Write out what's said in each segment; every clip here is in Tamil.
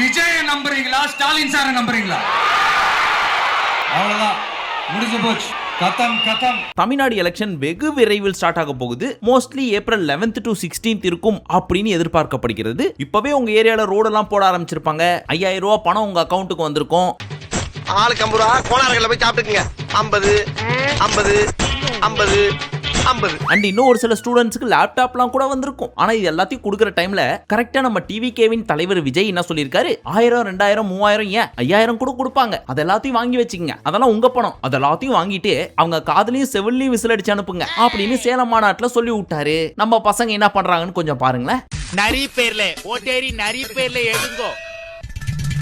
விஜய நம்புறீங்களா ஸ்டாலின் சார நம்புறீங்களா? அவ்வளவுதான், முடிஞ்சு போச்சு. தமிழ்நாடு எலெக்ஷன் வெகு விரைவில் ஸ்டார்ட் ஆக போகுது. Mostly April 11th to 16th இருக்கும் அப்படின்னு எதிர்பார்க்கப்படுகிறது. இப்பவே உங்க ஏரியால ரோடெல்லாம் போட ஆரம்பிச்சிருப்பாங்க. 5000 ரூபாய் பணம் உங்க அக்கௌண்ட்டுக்கு வந்திருக்கும். ஆளுக்கு 50 ரூபா கோனார்கள போய் சாப்பிட்டுக்குங்க. 50 50 50 50. அண்ட் இன்னும் ஒரு சில ஸ்டூடெண்ட்ஸ்க்கு லேப்டாப்லாம் கூட வந்திருக்கும். ஆனா இது எல்லாத்தையும் கொடுக்குற டைம்ல கரெக்டா நம்ம டிவிகேவின் தலைவர் விஜய் என்ன சொல்லியிருக்காரு, 1000 2000 3000 ஏன் 5000 கூட கொடுப்பாங்க. அது எல்லாத்தையும் வாங்கி வச்சுக்கங்க, அதெல்லாம் உங்க பணம். அது எல்லாத்தையும் வாங்கிட்டு அவங்க காதுலயும் செவிலையும் விசில் அடிச்சு அனுப்புங்க அப்படின்னு சேலம் மாநாட்டுல சொல்லி விட்டாரு. நம்ம பசங்க என்ன பண்றாங்கன்னு கொஞ்சம் பாருங்களேன். நிறைய பேர்ல ஓட்டேரி நிறைய பேர்ல எழுங்கோ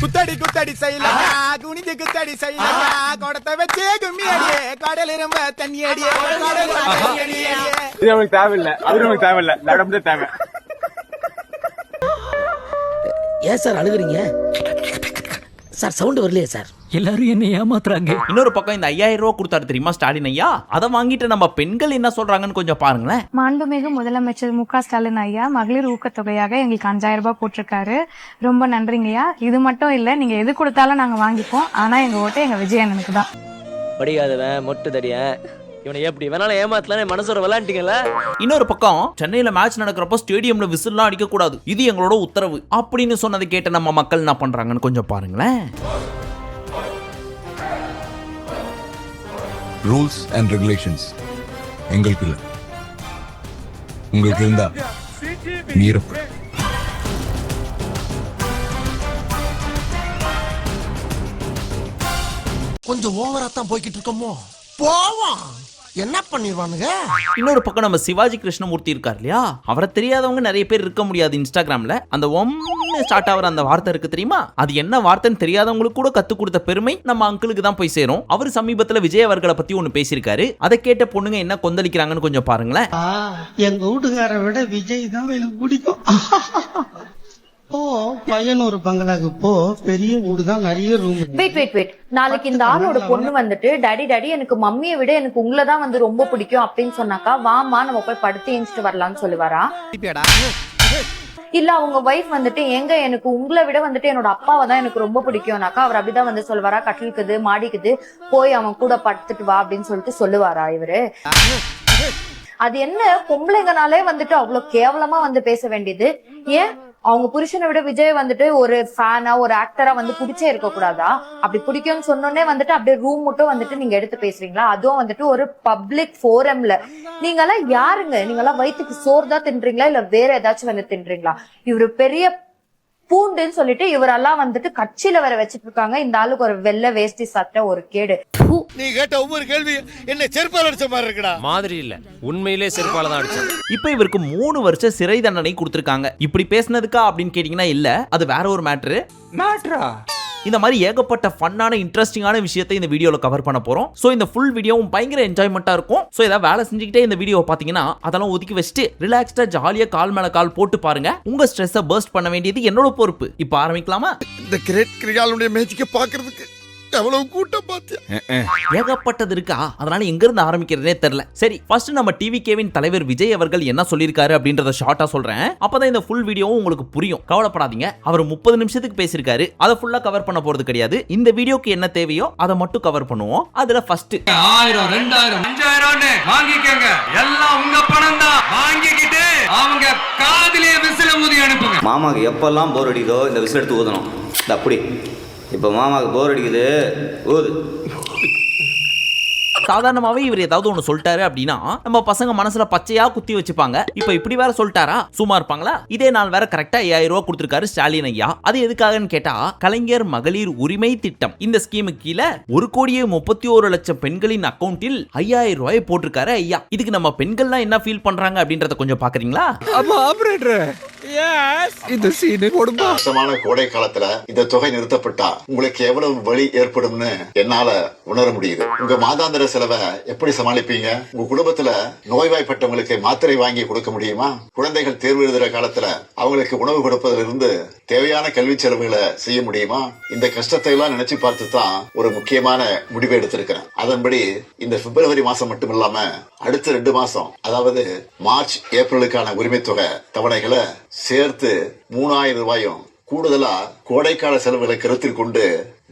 குத்தடி குத்தடி செய்யலாம், குனிஞ்சு குத்தடி செய்யலாம், கொடத்தை வச்சே கும்மி அடியே, கடல் ரொம்ப தண்ணி அடியே, இது நமக்கு தேவையில்லை, அது நமக்கு தேவையில்லை, நடம் தான் தேவை. ஏன் சார் அழுகுறீங்க சார்? சவுண்ட் வரலையே சார். எல்லாரும் என்ன ஏமாத்துறாங்க. இன்னொரு பக்கம் இந்த 5000 ரூபாய் கொடுத்தாரு தெரியுமா ஸ்டாலின் ஐயா, அதை வாங்கிட்டு நம்ம பெண்கள் என்ன சொல்றாங்கன்னு கொஞ்சம் பாருங்களேன். மாண்புமிகு முதலமைச்சர் மு.க. ஸ்டாலின் ஐயா மகளிர் ஊக்கத்தொகையாக எங்களுக்கு 5000 ரூபாய் போட்டிருக்காரு. ரொம்ப நன்றிங்கய்யா. இது மட்டும் இல்ல, நீங்க எது கொடுத்தாலும் நாங்க வாங்கிப்போம். ஆனா எங்க ஓட்டு எங்க விஜயண்ணனுக்கு தான். படிக்காதவன் மொட்டு தடியன், இவனை எப்படி வேணாலும் ஏமாத்தலாம் மனசோட விளையாண்டீங்கல்ல. இன்னொரு பக்கம் சென்னையில மேட்ச் நடக்கிறப்ப ஸ்டேடியம்ல விசில்லாம் அடிக்க கூடாது, இது எங்களோட உத்தரவு அப்படின்னு சொன்னதை கேட்ட நம்ம மக்கள் என்ன பண்றாங்கன்னு கொஞ்சம் பாருங்களேன். ரூல்ஸ் அண்ட் ரெகுலேஷன்ஸ் எங்களுக்கு இல்லை, உங்களுக்கு இருந்தா மீறப்ப. கொஞ்சம் ஓவரா தான் போய்கிட்டு இருக்கோமோ, போவோம். என்ன பண்ணிடுவானுங்க. இன்னொரு பக்கம் நம்ம சிவாஜி கிருஷ்ணமூர்த்தி இருக்கார் இல்லையா, அவரை தெரியாதவங்க நிறைய பேர் இருக்க முடியாது. இன்ஸ்டாகிராம்ல அந்த ஒன்னு ஸ்டார்ட் ஆகிற அந்த வார்த்தை இருக்கு தெரியுமா, அது என்ன வார்த்தைன்னு தெரியாதவங்களுக்கு கூட கத்து கொடுத்த பெருமை நம்ம அங்கிளுக்கு தான் போய் சேரும். அவர் சமீபத்துல விஜய் அவர்களை பத்தி ஒண்ணு பேசியிருக்காரு. அதை கேட்ட பொண்ணுங்க என்ன கொந்தளிக்கிறாங்கன்னு கொஞ்சம் பாருங்களேன். எங்க வீட்டுக்கார விட விஜய் தான் எனக்கு பிடிக்கும். போ பையனூர் பங்களாக்கு போ, பெரிய வீடு தான், நிறைய ரூம். வெயிட் நாளைக்கு இந்த ஆளோட பொண்ணு வந்துட்டு டாடி எனக்கு மம்மியை விட எனக்கு உங்களை தான் வந்து ரொம்ப பிடிக்கும் அப்படின்னு சொன்னாக்கா, வாமா நம்ம போய் படுத்து ஏஞ்சிட்டு வரலாம்னு சொல்லுவாரா? இல்ல அவங்க வைஃப் வந்துட்டு எங்க எனக்கு உங்களை விட வந்துட்டு என்னோட அப்பாவை தான் எனக்கு ரொம்ப பிடிக்கும்னாக்கா அவர் அப்படிதான் வந்து சொல்லுவாரா, கட்டிலுக்குது மாடிக்குது போய் அவன் கூட படுத்துட்டு வா அப்படின்னு சொல்லிட்டு சொல்லுவாரா இவரு? அது என்ன பொம்பளைங்கனாலே வந்துட்டு அவ்வளவு கேவலமா வந்து பேச வேண்டியது? ஏன் அவங்க புருஷனை விட விஜய் வந்துட்டு ஒரு ஃபேனா ஒரு ஆக்டரா வந்து பிடிச்சே இருக்க கூடாதா? அப்படி பிடிக்கும்னு சொன்னோன்னே வந்துட்டு அப்படியே ரூம் மட்டும் வந்துட்டு நீங்க எடுத்து பேசுறீங்களா? அதுவும் வந்துட்டு ஒரு பப்ளிக் ஃபோரம்ல. நீங்க எல்லாம் யாருங்க? நீங்க எல்லாம் வயிற்றுக்கு சோறு தான் தின்றீங்களா இல்ல வேற ஏதாச்சும் வந்து தின்றீங்களா? இவரு பெரிய பூண்டுன்னு சொல்லிட்டு இவரெல்லாம் வந்துட்டு கட்சியில வேற வச்சிட்டு இருக்காங்க. இந்த ஆளுக்கு ஒரு வெள்ளை வேஷ்டி சட்டை ஒரு கேடு. நீ கேட்ட ஒவ்வொரு கேள்வி என்ன செருப்பால அடிச்ச மாதிரி இருக்குடா. மாதிரி இல்ல, உண்மையிலே செருப்பால தான் அடிச்சேன். இப்ப இவருக்கு 3 வருஷம் சிறை தண்டனை கொடுத்திருக்காங்க. இப்படி பேசினதுக்கா அப்படின்னு கேட்டீங்கன்னா இல்ல, அது வேற ஒரு மேட்டரா. இந்த மாதிரி ஏகப்பட்ட ஃபன்னான இன்ட்ரெஸ்டிங்கான விஷயத்தை இந்த வீடியோல கவர் பண்ண போறோம். சோ இந்த ஃபுல் வீடியோவும் பயங்கர என்ஜாய்மெண்டா இருக்கும். சோ ஏதாவது வேலை செஞ்சுக்கிட்டே இந்த வீடியோ பாத்தீங்கன்னா அதெல்லாம் ஒதுக்கி வச்சுட்டு ரிலாக்ஸ்டா ஜாலியா கால் மேல கால் போட்டு பாருங்க. உங்க ஸ்ட்ரெஸ்ஸை பர்ஸ்ட் பண்ண வேண்டியது என்னோட பொறுப்பு. இப்ப ஆரம்பிக்கலாமா? இந்த கிரேட் கிரிகாலுடைய மேட்சிக்க பாக்குறதுக்கு எவ்வளவு கூட்டம் பாத்தியா? ஏகப்பட்டது இருக்கா, அதனால எங்க இருந்து ஆரம்பிக்கிறதே தெரியல. சரி, ஃபர்ஸ்ட் நம்ம டிவிகேவின் தலைவர் விஜய் அவர்கள் என்ன சொல்லியிருக்காரு அப்படின்றத ஷார்ட்டா சொல்றேன். அப்பதான் இந்த ஃபுல் வீடியோவும் உங்களுக்கு புரியும். கவலைப்படாதீங்க, அவர் 30 நிமிஷத்துக்கு பேசியிருக்காரு. அதை ஃபுல்லா கவர் பண்ண போறது கிடையாது. இந்த வீடியோக்கு என்ன தேவையோ அதை மட்டும் கவர் பண்ணுவோம். அதுல ஃபர்ஸ்ட் 1000 2000 5000 வாங்கிக்கங்க, எல்லாம் உங்க பணம் தான். வாங்கிக்கிட்டு அவங்க காதிலே விசில ஊதி அனுப்புங்க. மாமாக்கு எப்பெல்லாம் போர் அடிக்குதோ இந்த விசில் எடுத்து ஊதணும். அப்படி இப்போ மாமாவுக்கு போர் அடிக்குது, ஊது. சாதாரணமாவே இவர் ஏதாவது ஒண்ணு சொல்லிட்டாரு அப்படின்னா நம்ம பசங்க மனசுல பச்சையா குத்தி வச்சுப்பாங்க. இப்ப இப்படி வேற சொல்லிட்டாரா, சும்மா இருப்பாங்களா? இதே நாள் வேற கரெக்டா 5000 ரூபாய் கொடுத்திருக்காரு ஸ்டாலின் ஐயா. அது எதுக்காகன்னு கேட்டா, கலைஞர் மகளிர் உரிமை திட்டம் இந்த ஸ்கீமுக்கு கீழே 1,31,00,000 பெண்களின் அக்கௌண்டில் 5000 ரூபாய் போட்டிருக்காரு ஐயா. இதுக்கு நம்ம பெண்கள்லாம் என்ன ஃபீல் பண்றாங்க அப்படின்றத கொஞ்சம் பாக்குறீங்களா? இந்த சீனை போடுமா? கஷ்டமான கோடை காலத்துல இந்த தொகை நிறுத்தப்பட்டா உங்களுக்கு எவ்வளவு வலி ஏற்படும்னு என்னால உணர முடியுது. உங்க மாதாந்திர செலவை எப்படி சமாளிப்பீங்க? உங்க குடும்பத்துல நோய்வாய்ப்பட்டவங்களுக்கு மாத்திரை வாங்கி கொடுக்க முடியுமா? குழந்தைகள் தேர்வு எழுதுற காலத்துல அவங்களுக்கு உணவு கொடுப்பதிலிருந்து தேவையான கல்வி செலவுகளை செய்ய முடியுமா? இந்த கஷ்டத்தை எல்லாம் நினைச்சு பார்த்து தான் ஒரு முக்கியமான முடிவை எடுத்திருக்கிறேன். அதன்படி இந்த பிப்ரவரி மாசம் மட்டும் இல்லாம அடுத்த 2 மாசம், அதாவது மார்ச் ஏப்ரலுக்கான உரிமை தொகை தவணைகளை சேர்த்து 3000 ரூபாயும் கூடுதலா கோடைக்கால செலவுகளை கருத்தில் கொண்டு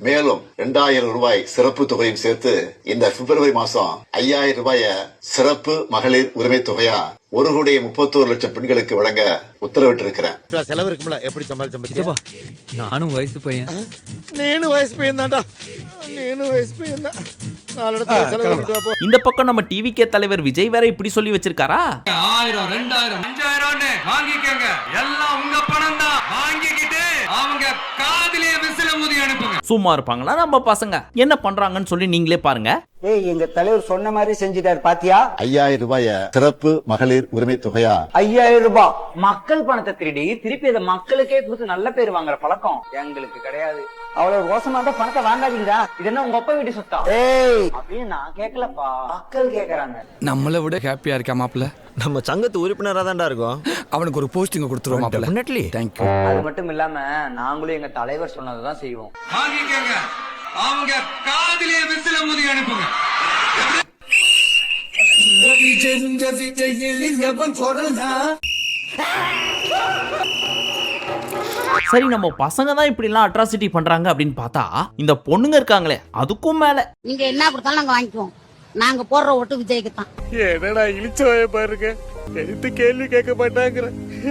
மேலும் 2000 ரூபாய் சிறப்பு தொகையும் சேர்த்து இந்த பிப்ரவரி மாசம் 5000 ரூபாய சிறப்பு மகளிர் உரிமை தொகையா 1,31,00,000 பெண்களுக்கு வழங்க உத்தரவிட்டிருக்கிறேன். செலவு இருக்கும்ல, எப்படி சமாளிச்சா? நானும் வயசு பையன். நீனும் வயசு பையன் தான்டா, நீனும் வயசு பையன் தான். இந்த பக்கம் நம்ம டிவிகே தலைவர் விஜய் வேற இப்படி சொல்லி வச்சிருக்காரா? 1000 2000 5000 வாங்கிக்கோங்க, எல்லாம் உங்க பணம் தான். வாங்கிக்கிட்டு அவங்க காதிலே விசில ஊதி அனுப்புங்க. சும்மா இருப்பாங்களா நம்ம பசங்க? என்ன பண்றாங்கன்னு சொல்லி நீங்களே பாருங்க. ஏய், எங்க தலைவர் சொன்ன மாதிரி செஞ்சிட்டாரு பாத்தியா? 5000 ரூபாய சிறப்பு மகளிர் உரிமை தொகையா 5000 ரூபாய் மக்கள் பணத்தை திருடி திருப்பி அதை மக்களுக்கே கொடுத்து நல்ல பேர் வாங்குற பழக்கம் எங்களுக்கு கிடையாது. அவ்வளவு ரோசமா தான் பணத்தை வாங்காதீங்கடா. இது என்ன உங்க அப்பா வீட்டு சொத்தா? ஏய், அப்படின்னு நான் கேட்கலப்பா, மக்கள் கேக்குறாங்க. நம்மளை விட ஹாப்பியா இருக்கா மாப்பிள்ள? நம்ம சங்கத்து உறுப்பினரா தான்டா இருக்கும். அவனுக்கு ஒரு போஸ்டிங் கொடுத்துருவோம் மாப்பிள்ள. தேங்க்யூ. அது மட்டும் இல்லாம நாங்களும் எங்க தலைவர் சொன்னதுதான் செய்வோம். வாங்கிக்கோங்க, அவங்க காதிலே விசில ஊதி அனுப்புங்க. சரி, நம்ம பசங்க தான் இப்படி எல்லாம் அட்ராசிட்டி பண்றாங்க அப்படின்னு பார்த்தா இந்த பொண்ணுங்க இருக்காங்களே அதுக்கும் மேல. நீங்க என்ன கொடுத்தாலும் நாங்க வாங்கிக்குவோம். நாங்க போடுற ஓட்டு விஜய்க்கு தான். என்னடா இழிச்சவாய பாருங்க, எடுத்து கேள்வி கேட்க மாட்டாங்கிற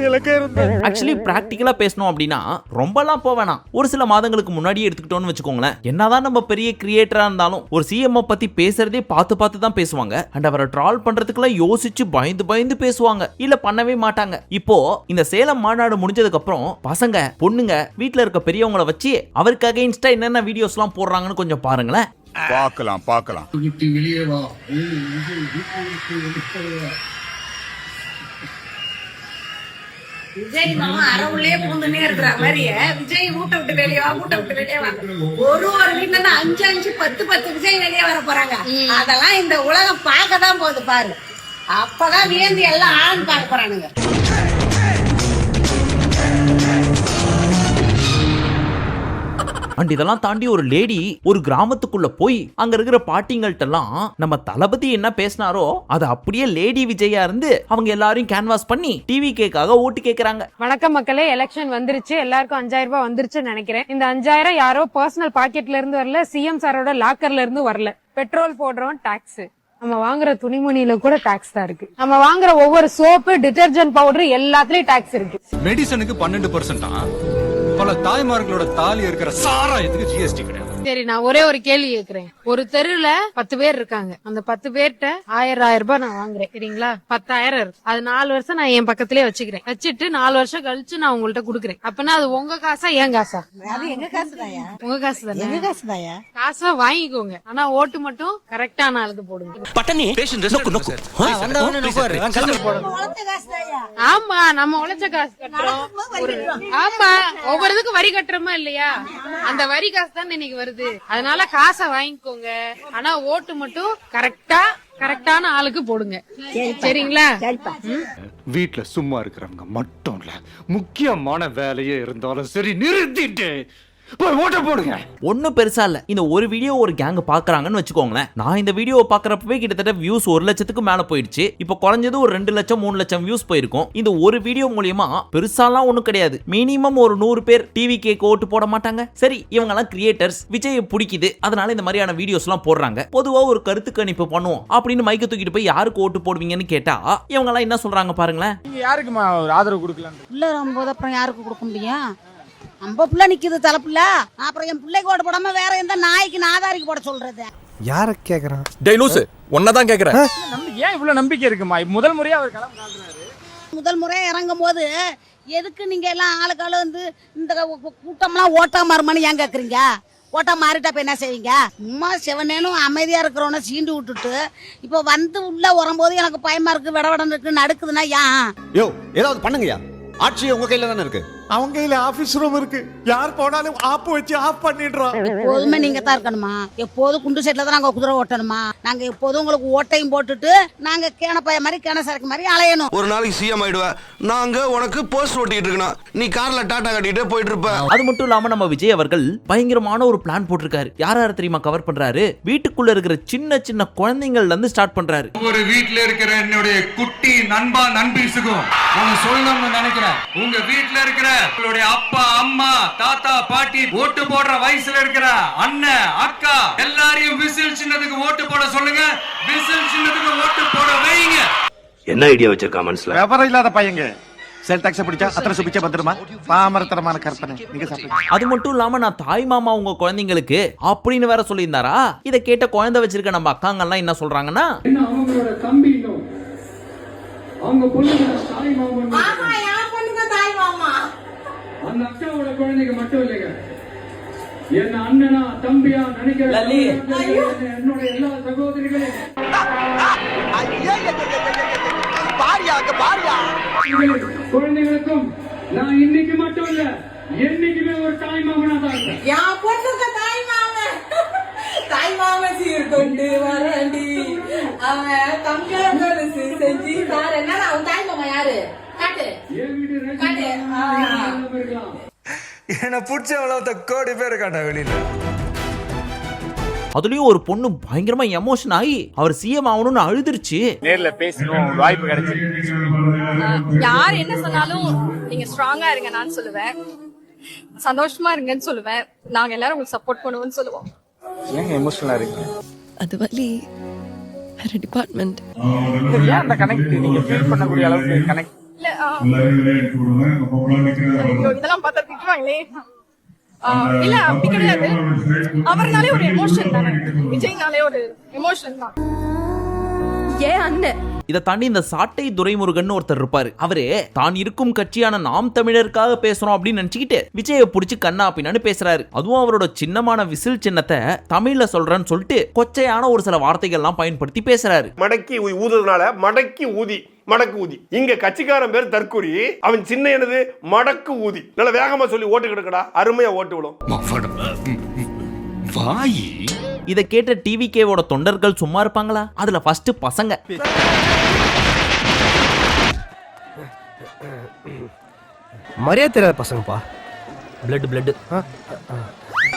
இலக்கா இருந்த. ஆக்சுவலி பிராக்டிகலா பேசணும் அப்படின்னா ரொம்பலாம் போவேணாம். ஒரு சில மாதங்களுக்கு முன்னாடியே எடுத்துக்கிட்டோம்னு வச்சுக்கோங்களேன். என்னதான் நம்ம பெரிய கிரியேட்டரா இருந்தாலும் ஒரு சிஎம் பத்தி பேசுறதே பார்த்து தான் பேசுவாங்க. அண்ட் அவரை ட்ரால் பண்றதுக்குலாம் யோசிச்சு பயந்து பேசுவாங்க, இல்ல பண்ணவே மாட்டாங்க. இப்போ இந்த சேலம் மாநாடு முடிஞ்சதுக்கு அப்புறம் பசங்க பொண்ணுங்க வீட்டுல இருக்க பெரியவங்களை வச்சு அவருக்கு அகைன்ஸ்டா என்னென்ன வீடியோஸ் எல்லாம் போடுறாங்கன்னு கொஞ்சம் பாருங்களேன். பார்க்கலாம். விஜய் மாமா அறவுள்ளே பூந்துனே இருக்கிற மாதிரியே விஜய் மூட்டை விட்டு வெளியே வா. ஒரு வீட்டுல 5 10 விஜய் வெளியே வர போறாங்க. அதெல்லாம் இந்த உலகம் பார்க்கதான் போகுது பாரு. அப்பதான் வியந்து எல்லாம் ஆண் பார்க்க போறானுங்க. அண்ட் இதெல்லாம் தாண்டி ஒரு லேடி ஒரு கிராமத்துக்குள்ள போய் அங்க இருக்கிற பாட்டிங்கள்ட்ட எல்லாம் நம்ம தளபதி என்ன பேசினாரோ அதை அப்படியே லேடி விஜயா இருந்து அவங்க எல்லாரையும் கேன்வாஸ் பண்ணி டிவி கேக்காக ஓட்டு கேக்குறாங்க. வணக்கம் மக்களே, எலெக்ஷன் வந்துருச்சு. எல்லாருக்கும் 5000 ரூபாய் வந்துருச்சுன்னு நினைக்கிறேன். இந்த 5000 யாரோ பர்சனல் பாக்கெட்ல இருந்து வரல, சிஎம் சாரோட லாக்கர்ல இருந்து வரல. பெட்ரோல் போடுறோம் டாக்ஸ், நம்ம வாங்குற துணிமணியில கூட டாக்ஸ் தான் இருக்கு. நம்ம வாங்குற ஒவ்வொரு சோப்பு, டிடர்ஜென்ட் பவுடர் எல்லாத்துலயும் டாக்ஸ் இருக்கு. மெடிசனுக்கு 12%. பல தாய்மார்களோட தாலி இருக்கிற சாராயத்துக்கு ஜிஎஸ்டி கிடையாது. சரி, நான் ஒரே ஒரு கேள்வி கேக்குறேன். ஒரு தெருல 10 பேர் இருக்காங்க. அந்த 10 பேர்ட்ட 1000 ரூபாய் நான் வாங்குறேன், சரிங்களா? 10,000 இருக்கு. அது 4 வருஷம் நான் என் பக்கத்திலே வச்சுக்கிறேன். வச்சுட்டு 4 வருஷம் கழிச்சு நான் உங்கள்ட்ட குடுக்குறேன். அப்பனா அது உங்க காசா என் காசா? அது எங்க காசு தாயா? உங்க காசு தானே? எங்க காசு தாயா? காசா வாங்கிக்கோங்க, ஆனா ஓட்டு மட்டும் கரெக்டான ஆளுக்கு போடுங்க. பட்டனி ஆமா, நம்ம உழைச்ச காசு கட்டுறோம். ஆமா, ஒவ்வொருத்துக்கும் வரி கட்டுறோமா இல்லையா? அந்த வரி காசு தான் இன்னைக்கு வருது. அதனால காசை வாங்கிக்கோங்க, ஆனா ஓட்டு மட்டும் கரெக்டான ஆளுக்கு போடுங்க, சரிங்களா? வீட்டுல சும்மா இருக்கிறவங்க மட்டும் இல்ல, முக்கியமான வேலையே இருந்தாலும் சரி நிறுத்திட்டு ஓட்ட போடுங்க. ஒன்னும் பெருசா இல்ல. இந்த ஒரு வீடியோ ஒரு கேங் பாக்குறாங்கன்னு வச்சுக்கோங்களேன். நான் இந்த வீடியோ பாக்குறப்பவே கிட்டத்தட்ட வியூஸ் 1 லட்சத்துக்கு மேல போயிடுச்சு. இப்போ குறைஞ்சது ஒரு 2 லட்சம் 3 லட்சம் வியூஸ் போயிருக்கும். இந்த ஒரு வீடியோ மூலியமா பெருசாலாம் ஒண்ணும் கிடையாது. மினிமம் ஒரு 100 பேர் டிவி கேக்கு ஓட்டு போட மாட்டாங்க. சரி, இவங்க எல்லாம் கிரியேட்டர்ஸ், விஜய் பிடிக்குது, அதனால இந்த மாதிரியான வீடியோஸ் எல்லாம் போடுறாங்க. பொதுவா ஒரு கருத்து கணிப்பு பண்ணுவோம் அப்படின்னு மைக்க தூக்கிட்டு போய் யாருக்கு ஓட்டு போடுவீங்கன்னு கேட்டா இவங்க எல்லாம் என்ன சொல்றாங்க பாருங்களேன். நீங்க யாருக்குமா ஒரு ஆதரவு கொடுக்கலாம்? உள்ள வரும்போது அப்புறம் யாருக்கு கொடுக்க முடியும்? நம்ம புள்ள நிக்குது தலைப்புல, அப்புறம் என் பிள்ளைக்கு ஓட்டு போடாம வேற எந்த நாய்க்கு நாதாரிக்கு போட சொல்றது? யார கேக்குறான்? டேய் லூசு, உன்னதான் கேக்குறேன். ஏன் இவ்வளவு நம்பிக்கை இருக்குமா? முதல் முறையா அவர் களம் காட்டுறாரு. முதல் முறையா இறங்கும் போது எதுக்கு நீங்க எல்லாம் ஆளுக்கால வந்து இந்த கூட்டம்லாம் ஓட்டா மாறுமான்னு ஏன் கேக்குறீங்க? ஓட்டா மாறிட்டா இப்ப என்ன செய்வீங்க? சும்மா செவனேனும் அமைதியா இருக்கிறவன சீண்டு விட்டுட்டு இப்ப வந்து உள்ள வரும்போது எனக்கு பயமா இருக்கு, விடவிடம் இருக்கு, நடுக்குதுன்னா ஏன்? யோ, ஏதாவது பண்ணுங்கயா. ஆட்சி உங்க கையில தானே இருக்கு. அவங்க கையில ஆபீஸ் ரூம் இருக்கு. யார் போனாலும் ஆப் வச்சு ஆஃப் பண்ணிடுறோம். எப்போதுமே நீங்க தான் இருக்கணுமா? எப்போதும் குண்டு செட்ல தான் நாங்க குதிரை ஓட்டணுமா? நாங்க எப்போதும் உங்களுக்கு ஓட்டையும் போட்டுட்டு நாங்க கேனப்பாய மாதிரி கேன சரக்கு மாதிரி அலையணும். ஒரு நாளைக்கு சிஎம் ஆயிடுவேன். நாங்க உனக்கு போஸ்ட் ஓட்டிட்டு இருக்கணும். நீ கார்ல டாடா கட்டிட்டு போயிட்டு இருப்ப. அது மட்டும் இல்லாம நம்ம விஜய் அவர்கள் பயங்கரமான ஒரு பிளான் போட்டிருக்காரு. யார் தெரியுமா கவர் பண்றாரு? வீட்டுக்குள்ள இருக்கிற சின்ன சின்ன குழந்தைங்கள்ல இருந்து ஸ்டார்ட் பண்றாரு. ஒரு வீட்டுல இருக்கிற என்னுடைய குட்டி நண்பீசுக்கும் ஒன்னு சொல்லணும்னு நினைக்கிறேன். உங்க வீட்டுல இருக்கிற உங்களுடைய அப்பா அம்மா தாத்தா பாட்டி ஓட்டு போடுற வயசுல இருக்கிற அண்ணன் அக்கா எல்லாரையும் விசில் சின்னத்துக்கு ஓட்டு போட சொல்லுங்க. விசில் சின்னத்துக்கு ஓட்டு போட வைங்க. என்ன ஐடியா வச்சிருக்கா மனசுல? விவரம் இல்லாத பையங்க செல் டாக்ஸ் பிடிச்சா அத்தனை பிச்சை பத்திரமா பாமரத்தனமான கற்பனை. நீங்க சாப்பிடுங்க. அது மட்டும் இல்லாம நான் தாய் மாமா உங்க குழந்தைங்களுக்கு அப்படின்னு வேற சொல்லியிருந்தாரா. இதை கேட்ட குழந்தை வச்சிருக்க நம்ம அக்காங்கெல்லாம் என்ன சொல்றாங்கன்னா, அவங்களோட தம்பி அவங்க பொண்ணுங்க தாய் மாமா அந்த அக்காவோட குழந்தைங்க மட்டும் இல்லைங்க, என்ன அண்ணனா தம்பியா நினைக்கிற என்னோட எல்லா சகோதரிகளும் குழந்தைகளுக்கும் நான் இன்னைக்கு மட்டும் இல்ல என்னைக்குமே ஒரு தாய் மாமனா தான் இருக்கேன். என் பொண்ணுக்கு தாய் மாமன் தாய் மாமன் சீர் கொண்டு வரண்டி அவன் தம்பியோட செஞ்சு சார் என்ன அவன் தாய் மாமா யாரு காட்டு காட்டு என்ன பிடிச்சவள கோடி பேர் காட்ட வெளியில. அதுலயும் ஒரு பொண்ணு பயங்கரமா எமோஷன் ஆகி அவர் சிஎம் ஆகணும்னு அழுதுருச்சு. நேர்ல பேசணும் வாய்ப்பு கிடைச்சிருக்கு. யார் என்ன சொன்னாலும் நீங்க ஸ்ட்ராங்கா இருங்க நான் சொல்லுவேன், சந்தோஷமா இருங்கன்னு சொல்லுவேன், நாங்க எல்லாரும் உங்களுக்கு சப்போர்ட் பண்ணுவோம்னு சொல்லுவோம். ஏங்க எமோஷனலா இருக்கு? அது வலி வேற டிபார்ட்மெண்ட் ஏன் அந்த கனெக்ட் நீங்க ஃபீல் பண்ணக்கூடிய அளவுக்கு கனெக்ட் இல்ல. இதெல்லாம் பார்த்தா திட்டுவாங்களே. இல்ல அப்படி கிடையாது, அவர்னாலே ஒரு எமோஷன் தானே, விஜய்னாலே ஒரு எமோஷன் தான். ஏன் அண்ணன் இதை தாண்டி இந்த சாட்டை துரைமுருகன் ஒருத்தர் இருப்பாரு. அவரு தான் இருக்கும் கட்சியான நாம் தமிழருக்காக பேசுறோம் அப்படின்னு நினைச்சுக்கிட்டு விஜயை புடிச்சு கண்ணா அப்படின்னு பேசுறாரு. அதுவும் அவரோட சின்னமான விசில் சின்னத்தை தமிழ்ல சொல்றேன்னு சொல்லிட்டு கொச்சையான ஒரு சில வார்த்தைகள் எல்லாம் பயன்படுத்தி பேசுறாரு. மடக்கி ஊதுறதுனால மடக்கி ஊதி மடக்கு ஊதி. இங்க கட்சிக்காரன் பேர் தற்கூரி, அவன் சின்ன என்னது மடக்கு ஊதி. நல்ல வேகமா சொல்லி ஓட்டு கிடக்கடா, அருமையா ஓட்டு விடும். இதை கேட்ட டிவிகேவோட தொண்டர்கள் சும்மா இருப்பாங்களா? அதுல ஃபர்ஸ்ட் பசங்க மரியாதை தெரியாத பசங்கப்பா. பிளட்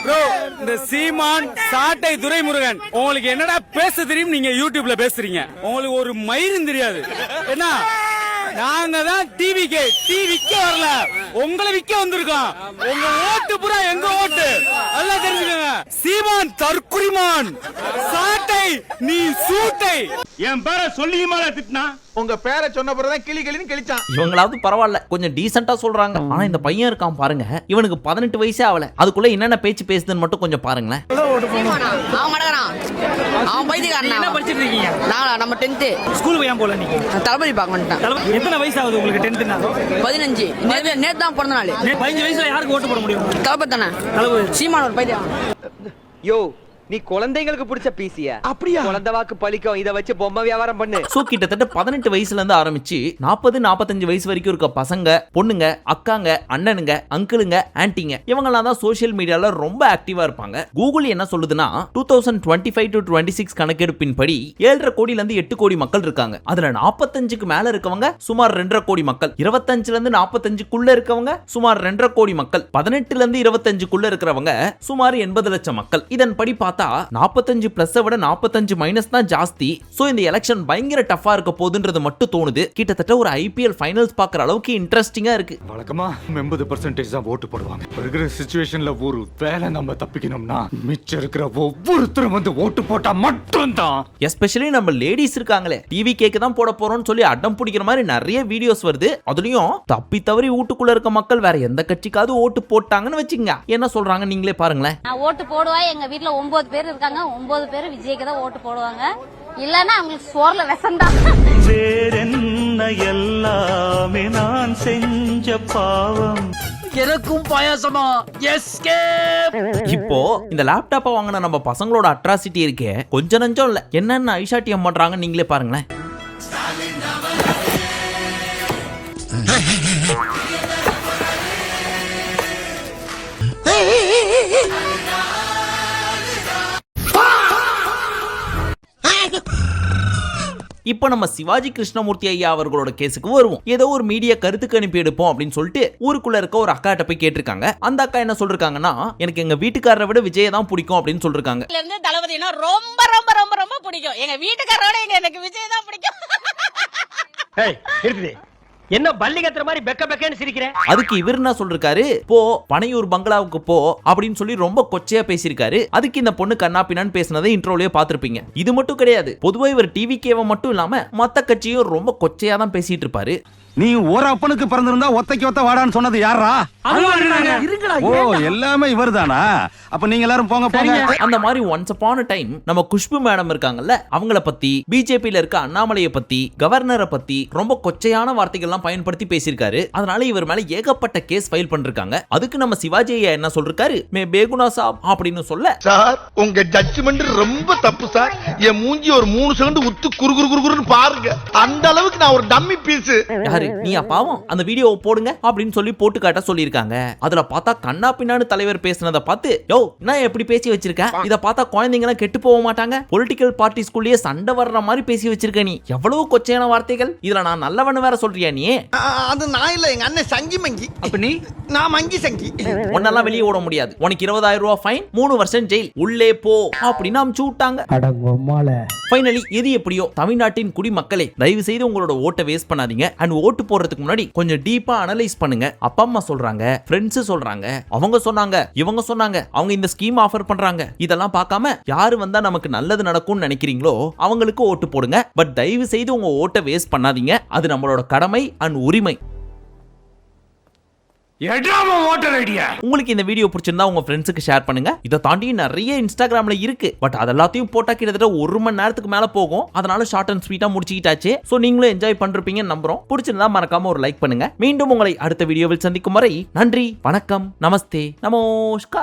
ப்ரோ, இந்த சீமான் சாட்டை துரைமுருகன் உங்களுக்கு என்னடா பேச தெரியும்? நீங்க யூடியூப்ல பேசுறீங்க, உங்களுக்கு ஒரு மயிரும் தெரியாது. என்ன நாங்க தான் டிவிக்கு வரல, உங்களை விக்க வந்திருக்கோம். உங்க ஓட்டு புறா எங்க ஓட்டு எல்லாம் தெரிஞ்சுக்கோங்க. சீமான் தற்குறிமான், சாட்டை நீ சூட்டை. என் பேரை சொல்லியுமா திட்டினா? உங்க பேரை சொன்ன பிறகுதான் கிளி கிளின்னு கிழிச்சான். இவங்களாவது பரவாயில்ல, கொஞ்சம் டீசெண்டா சொல்றாங்க. ஆனா இந்த பையன் இருக்கான் பாருங்க, இவனுக்கு 18 வயசே ஆகல, அதுக்குள்ள என்னென்ன பேச்சு பேசுதுன்னு மட்டும் கொஞ்சம் பாருங்களேன். அவன் பைத்தியக்காரன். என்ன படிச்சிட்டு இருக்கீங்க? நம்ம 10th ஸ்கூல் ஏன் போல நீங்க? தளபதி பார்க்க வந்துட்டேன். எத்தனை வயசு ஆகுது உங்களுக்கு? 10th 15. நேத்து தான் பிறந்த நாள். 15 வயசுல யாருக்கு ஓட்டு போட முடியும்? தளபதி தானே. சீமான் ஒரு பைத்தியம். யோ, நீ குழந்தைங்களுக்கு பிடிச்ச பீசியா? அப்படியா? குழந்தை வாக்கு பழிக்கும், இத வச்சு பொம்மை வியாபாரம் பண்ணு. சோ கிட்டத்தட்ட 18 வயசுல இருந்து ஆரம்பிச்சு 40-45 வயசு வரைக்கும் இருக்க பசங்க, பொண்ணுங்க, அக்காங்க, அண்ணனுங்க, அங்கிளுங்க, ஆன்ட்டிங்க இவங்கெல்லாம் தான் சோசியல் மீடியால ரொம்ப ஆக்டிவா இருப்பாங்க. கூகுள் என்ன சொல்லுதுன்னா 2025-26 கணக்கெடுப்பின்படி 7.5 கோடில இருந்து 8 கோடி மக்கள் இருக்காங்க. அதுல 45க்கு மேல இருக்கவங்க சுமார் 2.5 கோடி மக்கள், 25ல இருந்து 45க்குள்ள இருக்கவங்க சுமார் 2.5 கோடி மக்கள், 18ல இருந்து 25க்குள்ள இருக்கிறவங்க சுமார் 80 லட்சம் மக்கள். இதன்படி பார்த்தா 45 பிளஸ் விட 45 மைனஸ் தான் ஜாஸ்தி. சோ இந்த எலெக்ஷன் பயங்கர டஃபா இருக்க போகுதுன்றது மட்டும் தோணுது. கிட்டத்தட்ட ஒரு IPL ஃபைனல்ஸ் பார்க்குற அளவுக்கு இன்ட்ரெஸ்டிங்கா இருக்கு. வழக்கமா 80% தான் ஓட்டு போடுவாங்க. இருக்கிற சிச்சுவேஷன்ல ஒரு வேலை நம்ம தப்பிக்கணும்னா மிச்சம் இருக்கிற ஒவ்வொருத்தரும் வந்து ஓட்டு போட்டா மட்டும் தான். எஸ்பெஷலி நம்ம லேடிஸ் இருக்காங்களே, டிவி கேக்கு தான் போட போறோம்னு சொல்லி அடம் பிடிக்கிற மாதிரி நிறைய வீடியோஸ் வருது. அதுலயும் தப்பி தவறி வீட்டுக்குள்ள இருக்க மக்கள் வேற எந்த கட்சிக்காவது ஓட்டு போட்டாங்கன்னு வச்சுங்க, என்ன சொல்றாங்க நீங்களே பாருங்களேன். நான் ஓட்டு போடுவேன், எங்க வீட்டுல 9 பேர் இருக்காங்க, 9 பேர் விஜய்க்கு தான் ஓட்டு போடுவாங்க. இல்லன்னா அவங்களுக்கு சோர்ல விஷம்தான். வேறென்ன எல்லாமே நான் செஞ்ச பாவம். எனக்கும் பாயாசமா? எஸ்கேப். இப்போ இந்த லேப்டாப்பை வாங்கின நம்ம பசங்களோட அட்ராசிட்டி இருக்கே கொஞ்சம் நஞ்சம் இல்ல. என்னென்ன ஐஷாட்டியம் பண்றாங்க நீங்களே பாருங்களேன். இப்போ நம்ம சிவாஜி கிருஷ்ணமூர்த்தி ஐயா அவர்களோட கேஸுக்கு வருவோம். ஏதோ ஒரு மீடியா கருத்து கணிப்பு எடுப்போம் அப்படின்னு சொல்லிட்டு ஊருக்குள்ள இருக்க ஒரு அக்காட்ட போய் கேட்டிருக்காங்க. அந்த அக்கா என்ன சொல்றாங்கன்னா, எனக்கு எங்க வீட்டுக்காரரை விட விஜயை தான் பிடிக்கும் அப்படின்னு சொல்றாங்க. தளபதினா ரொம்ப ரொம்ப ரொம்ப ரொம்ப பிடிக்கும். எங்க வீட்டுக்காரோட எனக்கு விஜய் தான் பிடிக்கும். என்ன பள்ளி கத்துற மாதிரி பெக்க பெக்கன்னு சிரிக்கிறேன். அதுக்கு இவர் என்ன சொல்றாரு, போ பனையூர் பங்களாவுக்கு போ அப்படின்னு சொல்லி ரொம்ப கொச்சையா பேசியிருக்காரு. அதுக்கு இந்த பொண்ணு கண்ணா பின்னான்னு பேசினதை இன்ட்ரோலயே பார்த்திருப்பீங்க. இது மட்டும் கிடையாது, பொதுவா இவர் டிவிகேவை மட்டும் இல்லாம மத்த கட்சியும் ரொம்ப கொச்சையா தான் பேசிட்டு இருப்பாரு. நீ ஒரு அப்பனுக்கு பிறந்திருந்தா ஒத்தைக்கு ஒத்த வாடான்னு சொன்னது யாரா? ஓ எல்லாமே இவர்தானா? அப்ப நீங்க எல்லாரும் போங்க போங்க. அந்த மாதிரி ஒன்ஸ் அப்பான் a டைம் நம்ம குஷ்பு மேடம் இருக்காங்கல்ல, அவங்கள பத்தி, பிஜேபியில இருக்க அண்ணாமலையை பத்தி, கவர்னரை பத்தி ரொம்ப கொச்சையான வார்த்தைகள்லாம் பயன்படுத்தி பேசியிருக்காரு. அதனால இவர் மேல ஏகப்பட்ட கேஸ் ஃபைல் பண்ணிருக்காங்க. அதுக்கு நம்ம சிவாஜி ஐயா என்ன சொல்றாரு, மே பேகுனா சாப் அப்படின்னு சொல்ல, சார் உங்க ஜட்ஜ்மெண்ட் ரொம்ப தப்பு சார். என் மூஞ்சி ஒரு 3 செகண்ட் உத்து குறு குறு குறுன்னு பாருங்க. அந்த அளவுக்கு நான் ஒரு டம்மி பீஸ். நீ பாவம், அந்த வீடியோவை போடுங்க அப்படின்னு சொல்லி போட்டு காட்ட சொல்லியிருக்காங்க. அதுல பார்த்தா கண்ணா பின்னான்னு தலைவர் பேசினதை பார்த்து, யோ நான் எப்படி பேசி வச்சிருக்க, இத பார்த்தா குழந்தைங்க எல்லாம் கெட்டு போக மாட்டாங்க, பொலிட்டிக்கல் பார்ட்டிஸ்குள்ளேயே சண்டை வர்ற மாதிரி பேசி வச்சிருக்க நீ, எவ்வளவு கொச்சையான வார்த்தைகள், இதுல நான் நல்லவன்னு வேற சொல்றியா நீ? அது நான் இல்ல, எங்க அண்ணன் சங்கி மங்கி. அப்ப நீ? நான் மங்கி சங்கி. உன்னெல்லாம் வெளியே ஓட முடியாது, உனக்கு 20,000 ரூபாய் ஃபைன், 3 வருஷம் ஜெயில், உள்ளே போ அப்படின்னு அமுச்சு விட்டாங்க. ஃபைனலி எது எப்படியோ, தமிழ்நாட்டின் குடிமக்களே தயவு செய்து உங்களோட ஓட்டை வேஸ்ட் பண்ணாதீங்க. அண்ட் ஓட்டு போடுறதுக்கு முன்னாடி கொஞ்சம் டீப்பா அனலைஸ் பண்ணுங்க. அப்பா அம்மா சொல்றாங்க, ஃப்ரெண்ட்ஸ் சொல்றாங்க, அவங்க சொன்னாங்க, இவங்க சொன்னாங்க, அவங்க இந்த ஸ்கீம் ஆஃபர் பண்றாங்க, இதெல்லாம் பார்க்காம யாரு வந்தா நமக்கு நல்லது நடக்கும்னு நினைக்கிறீங்களோ அவங்களுக்கு ஓட்டு போடுங்க. பட் தயவு செய்து உங்க ஓட்டை வேஸ்ட் பண்ணாதீங்க, அது நம்மளோட கடமை அண்ட் உரிமை. உங்களுக்கு இந்த வீடியோ பிடிச்சிருந்தா உங்க ஃப்ரெண்ட்ஸுக்கு ஷேர் பண்ணுங்க. இதை தாண்டி நிறைய இன்ஸ்டாகிராம்ல இருக்கு, பட் அதெல்லாத்தையும் போட்டா கிட்டத்தட்ட 1 மணி நேரத்துக்கு மேல போகும். அதனால ஷார்ட் அண்ட் ஸ்வீட்டா முடிச்சுக்கிட்டாச்சு. சோ நீங்களும் என்ஜாய் பண்றீங்கன்னு நம்புறோம். பிடிச்சிருந்தா மறக்காம ஒரு லைக் பண்ணுங்க. மீண்டும் உங்களை அடுத்த வீடியோவில் சந்திக்கும் வரை நன்றி, வணக்கம், நமஸ்தே, நமஸ்கார்.